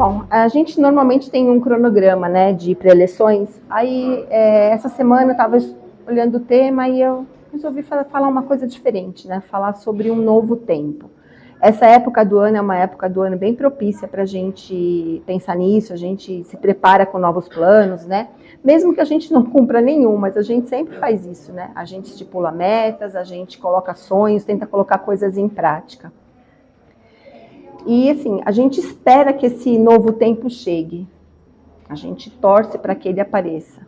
Bom, a gente normalmente tem um cronograma, né, de pré-eleições. Aí, essa semana eu estava olhando o tema e eu resolvi falar uma coisa diferente, né, falar sobre um novo tempo. Essa época do ano é uma época do ano bem propícia para a gente pensar nisso, a gente se prepara com novos planos, né, mesmo que a gente não cumpra nenhum, mas a gente sempre faz isso, né, a gente estipula metas, a gente coloca sonhos, tenta colocar coisas em prática. E, assim, a gente espera que esse novo tempo chegue. A gente torce para que ele apareça.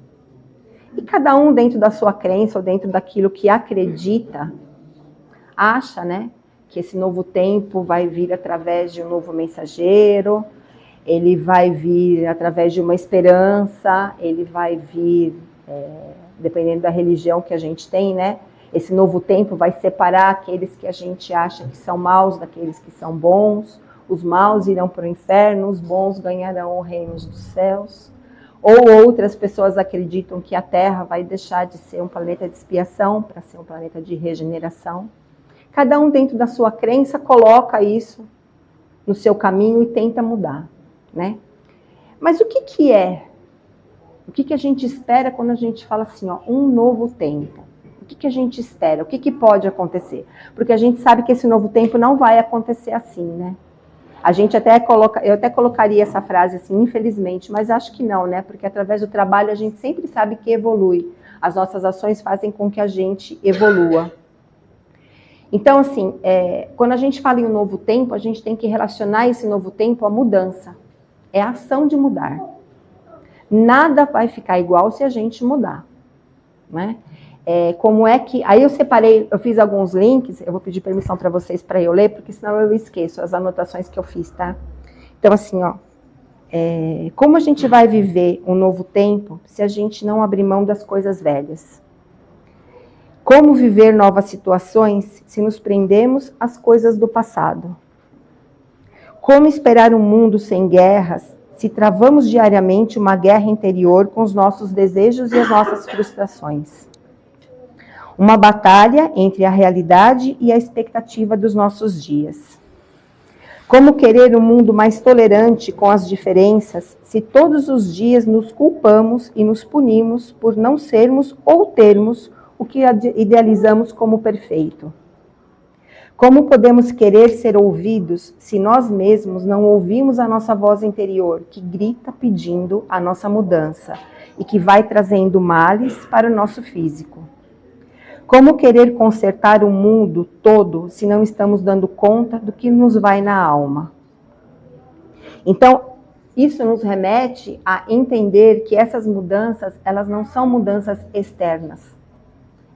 E cada um, dentro da sua crença, ou dentro daquilo que acredita, acha, né, que esse novo tempo vai vir através de um novo mensageiro, ele vai vir através de uma esperança, ele vai vir, dependendo da religião que a gente tem, né, esse novo tempo vai separar aqueles que a gente acha que são maus daqueles que são bons. Os maus irão para o inferno, os bons ganharão o reino dos céus. Ou outras pessoas acreditam que a Terra vai deixar de ser um planeta de expiação para ser um planeta de regeneração. Cada um, dentro da sua crença, coloca isso no seu caminho e tenta mudar, né? Mas o que é? O que a gente espera quando a gente fala assim, ó, um novo tempo? O que a gente espera? O que pode acontecer? Porque a gente sabe que esse novo tempo não vai acontecer assim, né? A gente eu até colocaria essa frase assim, infelizmente, mas acho que não, né? Porque através do trabalho a gente sempre sabe que evolui. As nossas ações fazem com que a gente evolua. Então, assim, quando a gente fala em um novo tempo, a gente tem que relacionar esse novo tempo à mudança. É a ação de mudar. Nada vai ficar igual se a gente mudar, né? Como é que... Aí eu fiz alguns links, eu vou pedir permissão para vocês para eu ler, porque senão eu esqueço as anotações que eu fiz, tá? Então, assim, ó, como a gente vai viver um novo tempo se a gente não abrir mão das coisas velhas? Como viver novas situações se nos prendemos às coisas do passado? Como esperar um mundo sem guerras se travamos diariamente uma guerra interior com os nossos desejos e as nossas frustrações? Uma batalha entre a realidade e a expectativa dos nossos dias. Como querer um mundo mais tolerante com as diferenças, se todos os dias nos culpamos e nos punimos por não sermos ou termos o que idealizamos como perfeito? Como podemos querer ser ouvidos se nós mesmos não ouvimos a nossa voz interior, que grita pedindo a nossa mudança e que vai trazendo males para o nosso físico? Como querer consertar o mundo todo se não estamos dando conta do que nos vai na alma? Então, isso nos remete a entender que essas mudanças, elas não são mudanças externas.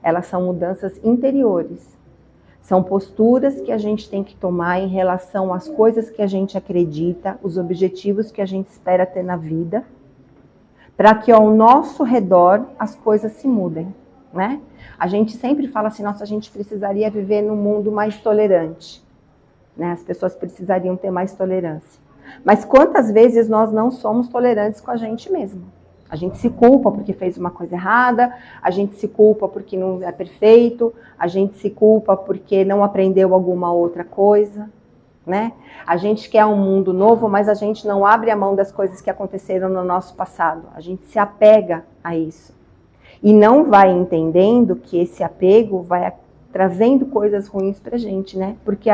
Elas são mudanças interiores. São posturas que a gente tem que tomar em relação às coisas que a gente acredita, os objetivos que a gente espera ter na vida, para que ao nosso redor as coisas se mudem, né? A gente sempre fala assim, nossa, a gente precisaria viver num mundo mais tolerante, né? As pessoas precisariam ter mais tolerância. Mas quantas vezes nós não somos tolerantes com a gente mesmo? A gente se culpa porque fez uma coisa errada, a gente se culpa porque não é perfeito, a gente se culpa porque não aprendeu alguma outra coisa, né? A gente quer um mundo novo, mas a gente não abre a mão das coisas que aconteceram no nosso passado. A gente se apega a isso. E não vai entendendo que esse apego vai trazendo coisas ruins pra gente, né? Porque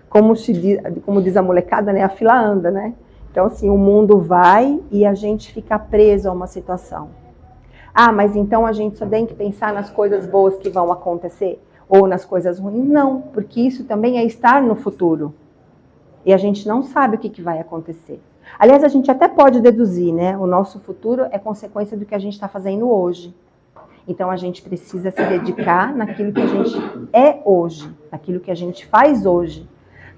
como diz a molecada, né? A fila anda, né? Então, assim, o mundo vai e a gente fica preso a uma situação. Ah, mas então a gente só tem que pensar nas coisas boas que vão acontecer? Ou nas coisas ruins? Não, porque isso também é estar no futuro. E a gente não sabe o que vai acontecer. Aliás, a gente até pode deduzir, né? O nosso futuro é consequência do que a gente está fazendo hoje. Então, a gente precisa se dedicar naquilo que a gente é hoje, naquilo que a gente faz hoje,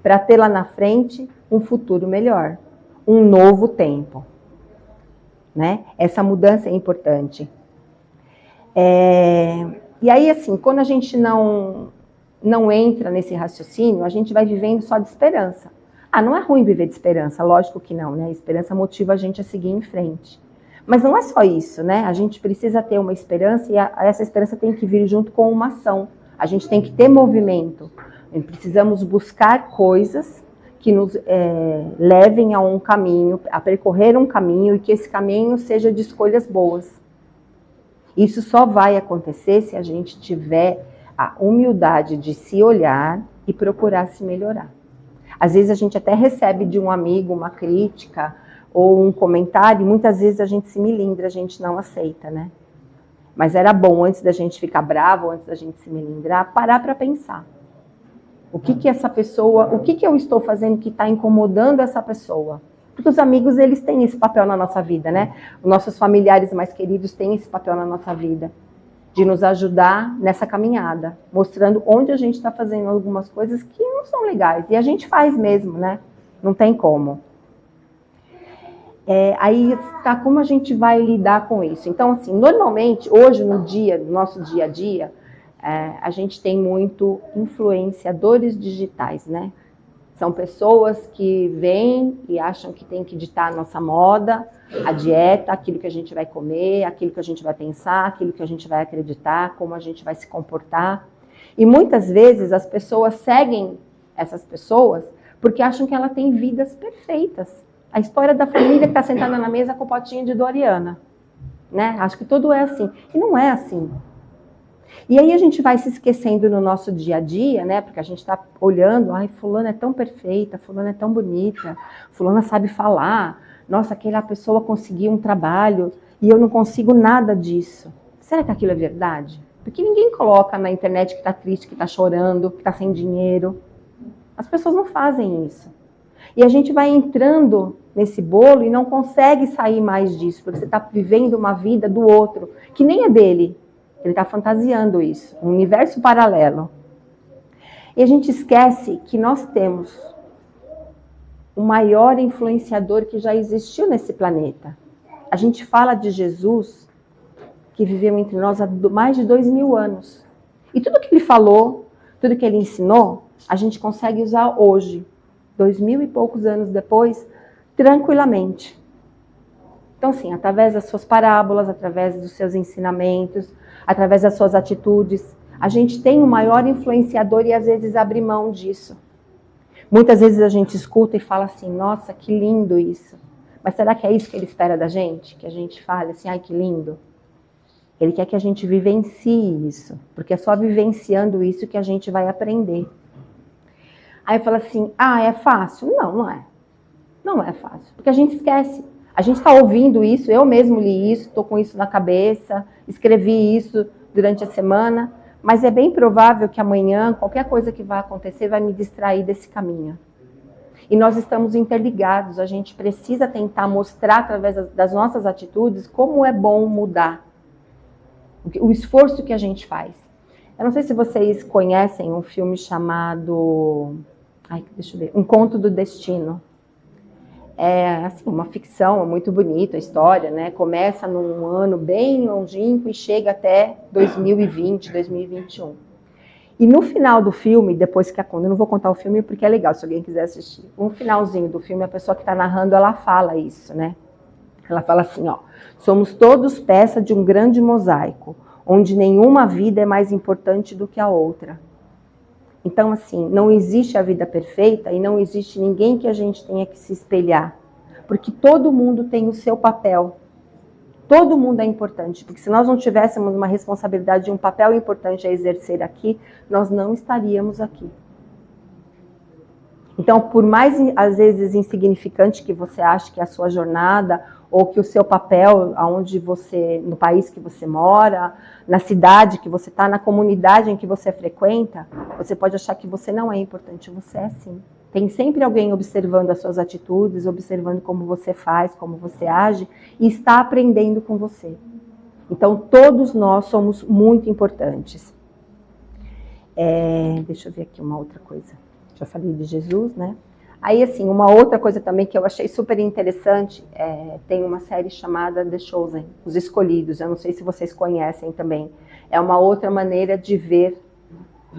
para ter lá na frente um futuro melhor, um novo tempo, né? Essa mudança é importante. E aí, assim, quando a gente não entra nesse raciocínio, a gente vai vivendo só de esperança. Ah, não é ruim viver de esperança, lógico que não, né? A esperança motiva a gente a seguir em frente. Mas não é só isso, né? A gente precisa ter uma esperança e essa esperança tem que vir junto com uma ação. A gente tem que ter movimento. Precisamos buscar coisas que nos levem a um caminho, a percorrer um caminho, e que esse caminho seja de escolhas boas. Isso só vai acontecer se a gente tiver a humildade de se olhar e procurar se melhorar. Às vezes a gente até recebe de um amigo uma crítica ou um comentário, e muitas vezes a gente se melindra, a gente não aceita, né? Mas era bom, antes da gente ficar bravo, antes da gente se melindrar, parar para pensar. O que essa pessoa, o que eu estou fazendo que está incomodando essa pessoa? Porque os amigos, eles têm esse papel na nossa vida, né? Os nossos familiares mais queridos têm esse papel na nossa vida, de nos ajudar nessa caminhada, mostrando onde a gente está fazendo algumas coisas que não são legais. E a gente faz mesmo, né? Não tem como. Aí está como a gente vai lidar com isso. Então, assim, normalmente, hoje, no nosso dia a dia, a gente tem muito influenciadores digitais, né? São pessoas que vêm e acham que tem que ditar a nossa moda, a dieta, aquilo que a gente vai comer, aquilo que a gente vai pensar, aquilo que a gente vai acreditar, como a gente vai se comportar. E muitas vezes as pessoas seguem essas pessoas porque acham que ela tem vidas perfeitas. A história da família que está sentada na mesa com o potinho de Doriana, né? Acho que tudo é assim. E não é assim. E aí a gente vai se esquecendo no nosso dia a dia, né? Porque a gente está olhando, ai, fulana é tão perfeita, fulana é tão bonita, fulana sabe falar, nossa, aquela pessoa conseguiu um trabalho e eu não consigo nada disso. Será que aquilo é verdade? Porque ninguém coloca na internet que está triste, que está chorando, que está sem dinheiro. As pessoas não fazem isso. E a gente vai entrando nesse bolo e não consegue sair mais disso, porque você está vivendo uma vida do outro, que nem é dele. Ele está fantasiando isso, um universo paralelo. E a gente esquece que nós temos o maior influenciador que já existiu nesse planeta. A gente fala de Jesus, que viveu entre nós há mais de 2000 anos. E tudo que ele falou, tudo que ele ensinou, a gente consegue usar hoje, 2000 e poucos anos depois, tranquilamente. Então, assim, através das suas parábolas, através dos seus ensinamentos, através das suas atitudes, a gente tem o maior influenciador e às vezes abre mão disso. Muitas vezes a gente escuta e fala assim, nossa, que lindo isso. Mas será que é isso que ele espera da gente? Que a gente fale assim, ai, que lindo. Ele quer que a gente vivencie isso, porque é só vivenciando isso que a gente vai aprender. Aí fala assim, é fácil? Não, não é. Não é fácil, porque a gente esquece. A gente está ouvindo isso, eu mesmo li isso, estou com isso na cabeça, escrevi isso durante a semana, mas é bem provável que amanhã, qualquer coisa que vai acontecer, vai me distrair desse caminho. E nós estamos interligados, a gente precisa tentar mostrar através das nossas atitudes como é bom mudar. O esforço que a gente faz. Eu não sei se vocês conhecem um filme chamado... deixa eu ver. Um Conto do Destino. É assim, uma ficção, é muito bonita a história, né? Começa num ano bem longínquo e chega até 2020, 2021. E no final do filme, depois que eu não vou contar o filme porque é legal, se alguém quiser assistir. No finalzinho do filme, a pessoa que está narrando, ela fala isso, né? Ela fala assim, somos todos peça de um grande mosaico, onde nenhuma vida é mais importante do que a outra. Então, assim, não existe a vida perfeita e não existe ninguém que a gente tenha que se espelhar. Porque todo mundo tem o seu papel. Todo mundo é importante. Porque se nós não tivéssemos uma responsabilidade e um papel importante a exercer aqui, nós não estaríamos aqui. Então, por mais, às vezes, insignificante que você ache que é a sua jornada, ou que o seu papel, no país que você mora, na cidade que você está, na comunidade em que você frequenta, você pode achar que você não é importante, você é sim. Tem sempre alguém observando as suas atitudes, observando como você faz, como você age, e está aprendendo com você. Então, todos nós somos muito importantes. Deixa eu ver aqui uma outra coisa. Já falei de Jesus, né? Aí, assim, uma outra coisa também que eu achei super interessante, tem uma série chamada The Chosen, Os Escolhidos, eu não sei se vocês conhecem também. É uma outra maneira de ver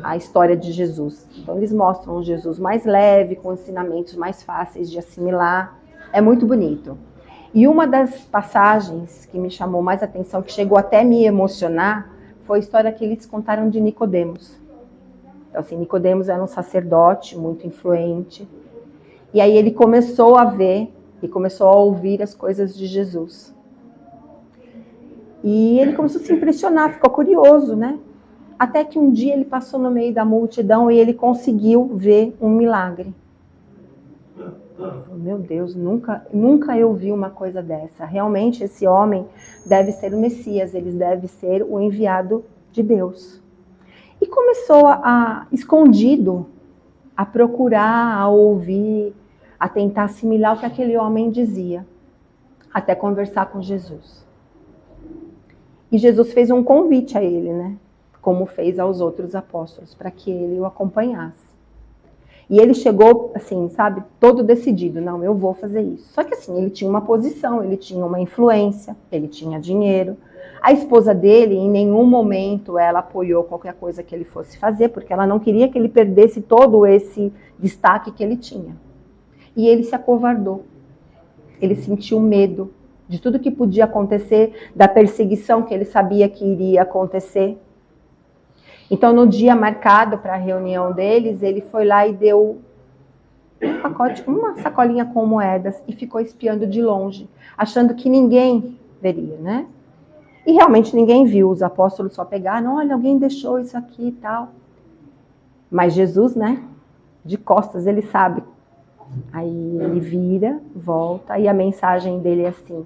a história de Jesus. Então, eles mostram um Jesus mais leve, com ensinamentos mais fáceis de assimilar. É muito bonito. E uma das passagens que me chamou mais atenção, que chegou até me emocionar, foi a história que eles contaram de Nicodemos. Então, assim, Nicodemos era um sacerdote muito influente. E aí ele começou a ver e começou a ouvir as coisas de Jesus. E ele começou a se impressionar, ficou curioso, né? Até que um dia ele passou no meio da multidão e ele conseguiu ver um milagre. Meu Deus, nunca eu vi uma coisa dessa. Realmente esse homem deve ser o Messias, ele deve ser o enviado de Deus. E começou escondido, a procurar, a ouvir, a tentar assimilar o que aquele homem dizia, até conversar com Jesus. E Jesus fez um convite a ele, né? Como fez aos outros apóstolos, para que ele o acompanhasse. E ele chegou, assim, sabe, todo decidido, não, eu vou fazer isso. Só que assim, ele tinha uma posição, ele tinha uma influência, ele tinha dinheiro. A esposa dele, em nenhum momento, ela apoiou qualquer coisa que ele fosse fazer, porque ela não queria que ele perdesse todo esse destaque que ele tinha. E ele se acovardou. Ele sentiu medo de tudo que podia acontecer, da perseguição que ele sabia que iria acontecer. Então, no dia marcado para a reunião deles, ele foi lá e deu um pacote, uma sacolinha com moedas e ficou espiando de longe, achando que ninguém veria, né? E realmente ninguém viu, os apóstolos só pegaram, olha, alguém deixou isso aqui e tal. Mas Jesus, né, de costas, ele sabe. Aí ele vira, volta, e a mensagem dele é assim,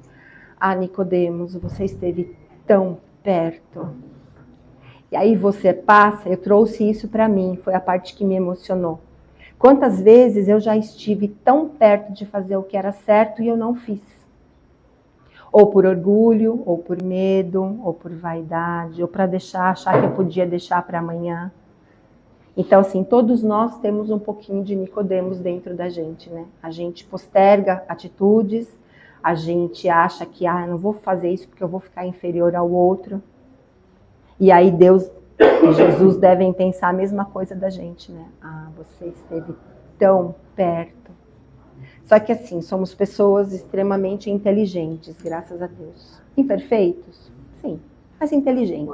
Nicodemos, você esteve tão perto. E aí você passa, eu trouxe isso para mim, foi a parte que me emocionou. Quantas vezes eu já estive tão perto de fazer o que era certo e eu não fiz. Ou por orgulho, ou por medo, ou por vaidade, ou para achar que eu podia deixar para amanhã. Então, assim, todos nós temos um pouquinho de Nicodemos dentro da gente, né? A gente posterga atitudes, a gente acha que, eu não vou fazer isso porque eu vou ficar inferior ao outro. E aí Deus e Jesus devem pensar a mesma coisa da gente, né? Você esteve tão perto. Só que assim, somos pessoas extremamente inteligentes, graças a Deus. Imperfeitos? Sim, mas inteligentes.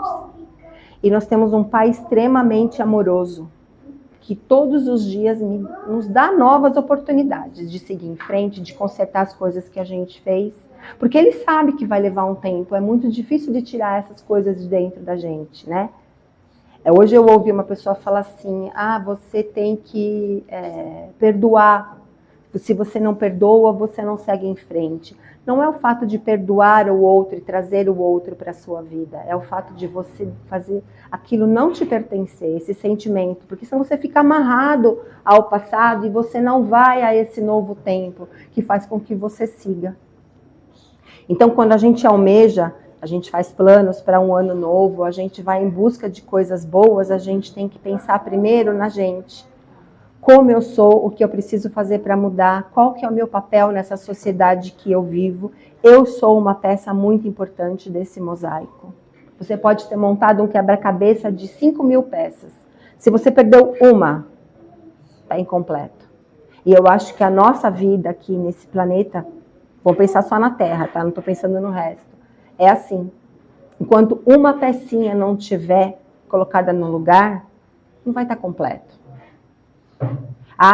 E nós temos um Pai extremamente amoroso, que todos os dias nos dá novas oportunidades de seguir em frente, de consertar as coisas que a gente fez. Porque ele sabe que vai levar um tempo, é muito difícil de tirar essas coisas de dentro da gente, né? Hoje eu ouvi uma pessoa falar assim, você tem que perdoar. Se você não perdoa, você não segue em frente. Não é o fato de perdoar o outro e trazer o outro para a sua vida. É o fato de você fazer aquilo não te pertencer, esse sentimento. Porque senão você fica amarrado ao passado e você não vai a esse novo tempo que faz com que você siga. Então, quando a gente almeja, a gente faz planos para um ano novo, a gente vai em busca de coisas boas, a gente tem que pensar primeiro na gente. Como eu sou, o que eu preciso fazer para mudar, qual que é o meu papel nessa sociedade que eu vivo. Eu sou uma peça muito importante desse mosaico. Você pode ter montado um quebra-cabeça de 5.000 peças. Se você perdeu uma, está incompleto. E eu acho que a nossa vida aqui nesse planeta, vou pensar só na Terra, tá? Não estou pensando no resto. É assim. Enquanto uma pecinha não estiver colocada no lugar, não vai estar completo.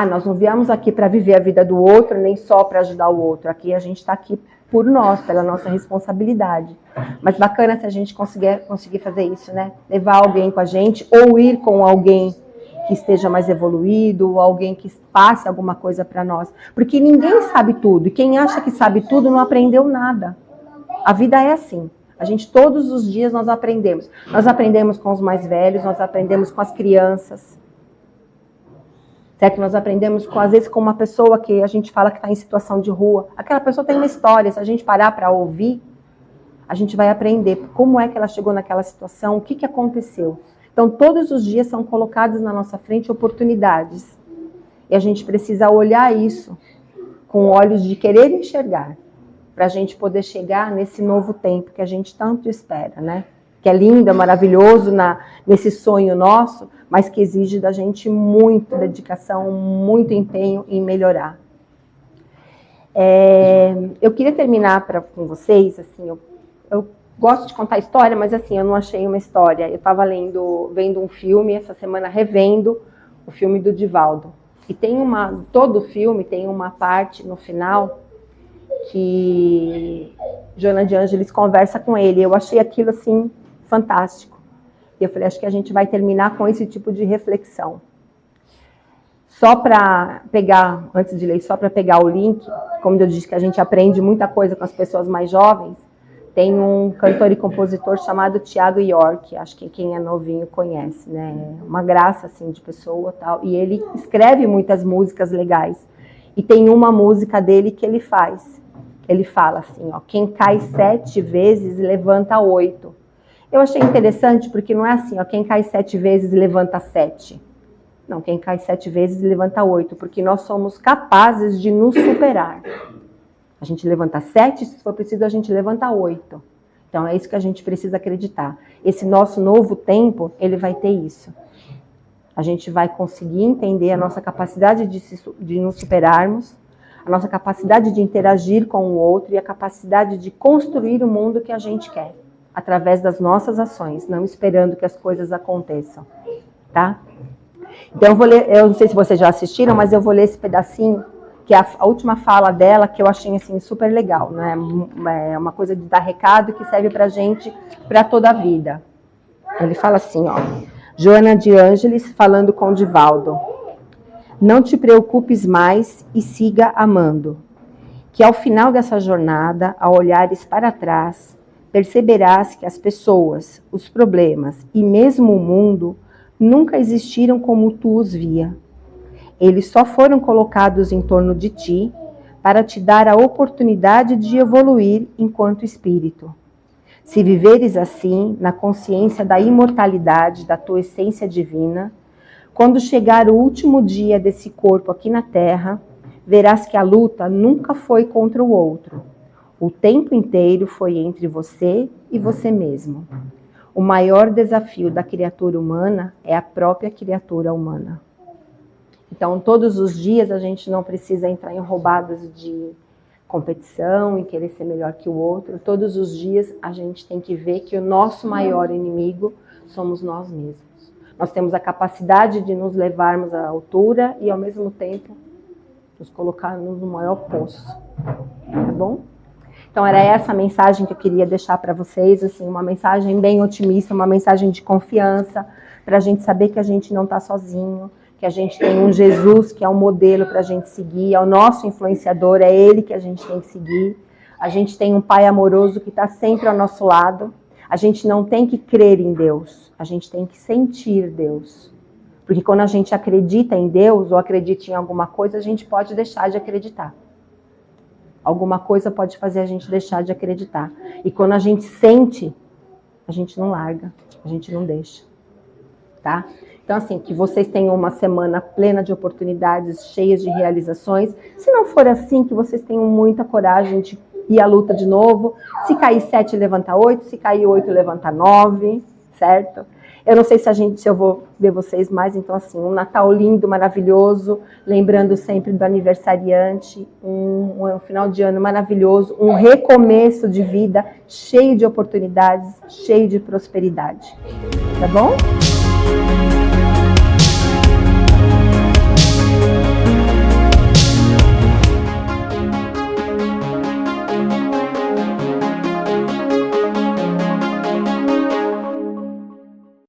Nós não viemos aqui para viver a vida do outro, nem só para ajudar o outro. Aqui a gente está aqui por nós, pela nossa responsabilidade. Mas bacana se a gente conseguir fazer isso, né? Levar alguém com a gente, ou ir com alguém que esteja mais evoluído, ou alguém que passe alguma coisa para nós. Porque ninguém sabe tudo, e quem acha que sabe tudo não aprendeu nada. A vida é assim. A gente, todos os dias, nós aprendemos. Nós aprendemos com os mais velhos, nós aprendemos com as crianças. Certo? Nós aprendemos, às vezes, com uma pessoa que a gente fala que está em situação de rua. Aquela pessoa tem uma história. Se a gente parar para ouvir, a gente vai aprender como é que ela chegou naquela situação, o que aconteceu. Então, todos os dias são colocados na nossa frente oportunidades. E a gente precisa olhar isso com olhos de querer enxergar, para a gente poder chegar nesse novo tempo que a gente tanto espera, né? Que é lindo, é maravilhoso nesse sonho nosso, mas que exige da gente muita dedicação, muito empenho em melhorar. Eu queria terminar com vocês, assim, eu gosto de contar história, mas assim, eu não achei uma história. Eu estava vendo um filme essa semana, revendo o filme do Divaldo. E tem todo filme tem uma parte no final que Joana de Ângeles conversa com ele. Eu achei aquilo assim fantástico. E eu falei, acho que a gente vai terminar com esse tipo de reflexão. Só para pegar, antes de ler, só para pegar o link, como eu disse que a gente aprende muita coisa com as pessoas mais jovens, tem um cantor e compositor chamado Thiago York, acho que quem é novinho conhece, né? Uma graça assim de pessoa, tal. E ele escreve muitas músicas legais. E tem uma música dele que ele faz. Ele fala assim, ó, quem cai 7 vezes levanta 8. Eu achei interessante porque não é assim, ó, quem cai 7 vezes levanta 7. Não, quem cai 7 vezes levanta 8, porque nós somos capazes de nos superar. A gente levanta 7, se for preciso a gente levanta 8. Então é isso que a gente precisa acreditar. Esse nosso novo tempo, ele vai ter isso. A gente vai conseguir entender a nossa capacidade de nos superarmos, a nossa capacidade de interagir com o outro e a capacidade de construir o mundo que a gente quer, através das nossas ações, não esperando que as coisas aconteçam, tá? Então eu vou ler, eu não sei se vocês já assistiram, mas eu vou ler esse pedacinho, que é a última fala dela, que eu achei assim super legal, né? É uma coisa de dar recado que serve pra gente, pra toda a vida. Ele fala assim, ó, Joana de Ângeles falando com Divaldo. Não te preocupes mais e siga amando, que ao final dessa jornada, ao olhares para trás, perceberás que as pessoas, os problemas e mesmo o mundo nunca existiram como tu os via. Eles só foram colocados em torno de ti para te dar a oportunidade de evoluir enquanto espírito. Se viveres assim, na consciência da imortalidade da tua essência divina, quando chegar o último dia desse corpo aqui na Terra, verás que a luta nunca foi contra o outro. O tempo inteiro foi entre você e você mesmo. O maior desafio da criatura humana é a própria criatura humana. Então, todos os dias a gente não precisa entrar em roubadas de competição e querer ser melhor que o outro. Todos os dias a gente tem que ver que o nosso maior inimigo somos nós mesmos. Nós temos a capacidade de nos levarmos à altura e, ao mesmo tempo, nos colocarmos no maior poço. Tá bom? Então, era essa a mensagem que eu queria deixar para vocês, assim, uma mensagem bem otimista, uma mensagem de confiança, para a gente saber que a gente não está sozinho, que a gente tem um Jesus que é um modelo para a gente seguir, é o nosso influenciador, é ele que a gente tem que seguir. A gente tem um Pai amoroso que está sempre ao nosso lado. A gente não tem que crer em Deus, a gente tem que sentir Deus. Porque quando a gente acredita em Deus ou acredita em alguma coisa, a gente pode deixar de acreditar. Alguma coisa pode fazer a gente deixar de acreditar. E quando a gente sente, a gente não larga, a gente não deixa. Tá? Então, assim, que vocês tenham uma semana plena de oportunidades, cheias de realizações. Se não for assim, que vocês tenham muita coragem de ir à luta de novo. Se cair 7, levanta 8. Se cair 8, levanta 9. Certo? Eu não sei se eu vou ver vocês mais. Então, assim, um Natal lindo, maravilhoso. Lembrando sempre do aniversariante. Um final de ano maravilhoso. Um recomeço de vida cheio de oportunidades, cheio de prosperidade. Tá bom?